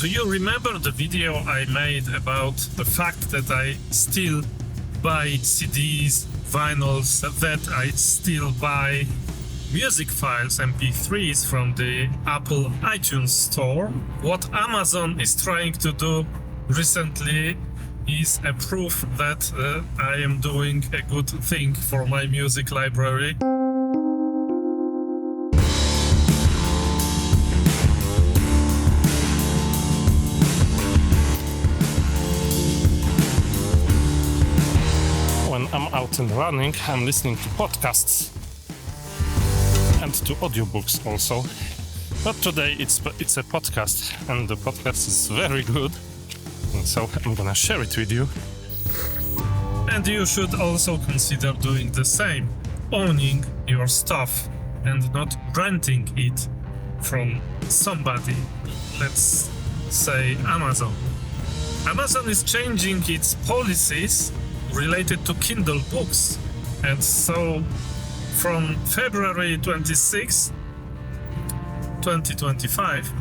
Do you remember the video I made about the fact that I still buy CDs, vinyls, that I still buy music files, MP3s from the Apple iTunes store? What Amazon is trying to do recently is a proof that I am doing a good thing for my music library. When I'm out and running, I'm listening to podcasts and to audiobooks also. But today it's a podcast, and the podcast is very good, and so I'm gonna share it with you. And you should also consider doing the same, owning your stuff and not renting it from somebody, let's say Amazon. Amazon is changing its policies related to Kindle books, and so from February 26, 2025,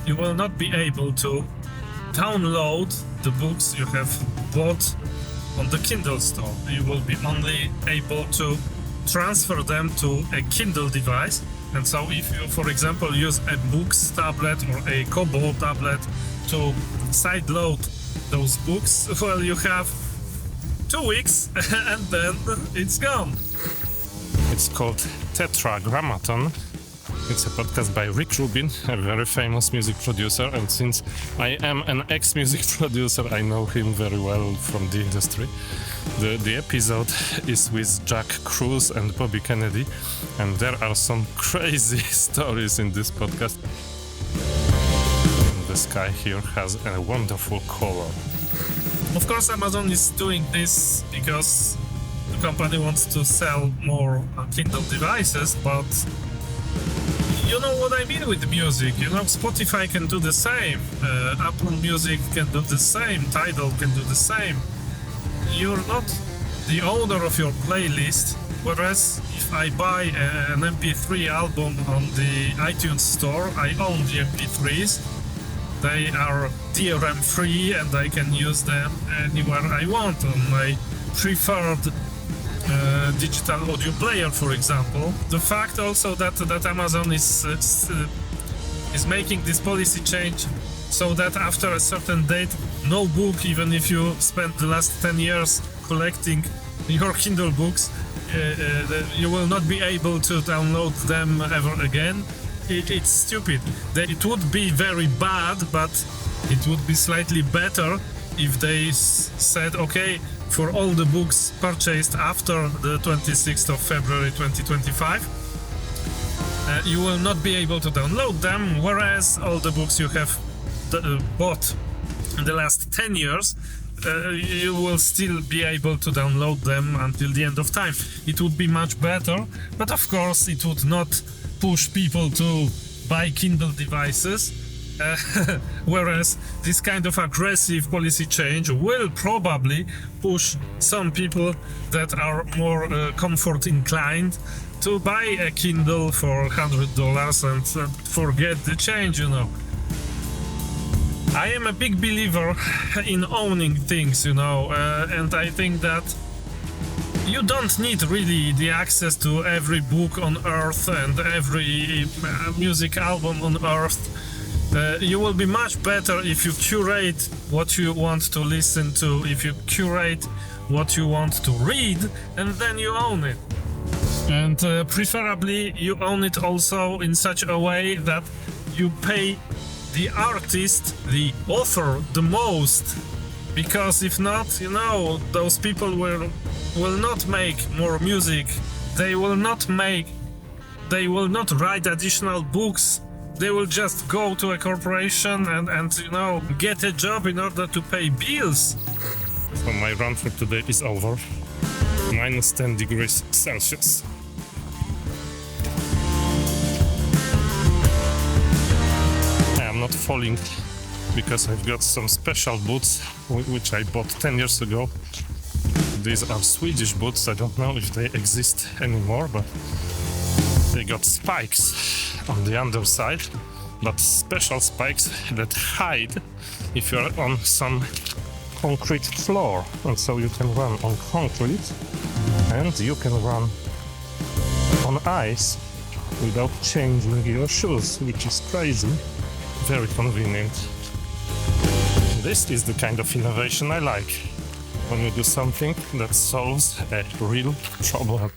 you will not be able to download the books you have bought on the Kindle store. You will be only able to transfer them to a Kindle device. And so if you, for example, use a Books tablet or a Kobo tablet to sideload those books, well, you have 2 weeks and then it's gone. It's called Tetragrammaton. It's a podcast by Rick Rubin, a very famous music producer, and since I am an ex-music producer, I know him very well from the industry. The episode is with Jack Cruz and Bobby Kennedy, and there are some crazy stories in this podcast. And the sky here has a wonderful color. Of course, Amazon is doing this because the company wants to sell more Kindle devices, but you know what I mean with music. You know, Spotify can do the same, Apple Music can do the same, Tidal can do the same. You're not the owner of your playlist, whereas if I buy an MP3 album on the iTunes store, I own the MP3s. They are DRM free and I can use them anywhere I want on my preferred digital audio player, for example. The fact also that Amazon is making this policy change so that after a certain date, no book, even if you spent the last 10 years collecting your Kindle books, you will not be able to download them ever again. It's stupid. It would be very bad, but it would be slightly better if they said, okay, for all the books purchased after the 26th of February 2025, you will not be able to download them, whereas all the books you have bought in the last 10 years, you will still be able to download them until the end of time. It would be much better, but of course it would not push people to buy Kindle devices, whereas this kind of aggressive policy change will probably push some people that are more comfort inclined to buy a Kindle for $100 and forget the change, you know. I am a big believer in owning things, you know, and I think that you don't need really the access to every book on earth and every music album on earth. You will be much better if you curate what you want to listen to, if you curate what you want to read, and then you own it. And preferably you own it also in such a way that you pay the artist, the author, the most. Because if not, you know, those people will not make more music. They will not write additional books. They will just go to a corporation and you know, get a job in order to pay bills. So my run for today is over. Minus 10 degrees Celsius. I'm not falling because I've got some special boots which I bought 10 years ago. These are Swedish boots. I don't know if they exist anymore, but they got spikes on the underside but special spikes that hide if you're on some concrete floor, and so you can run on concrete and you can run on ice without changing your shoes, which is crazy. Very convenient. This is the kind of innovation I like, when you do something that solves a real problem.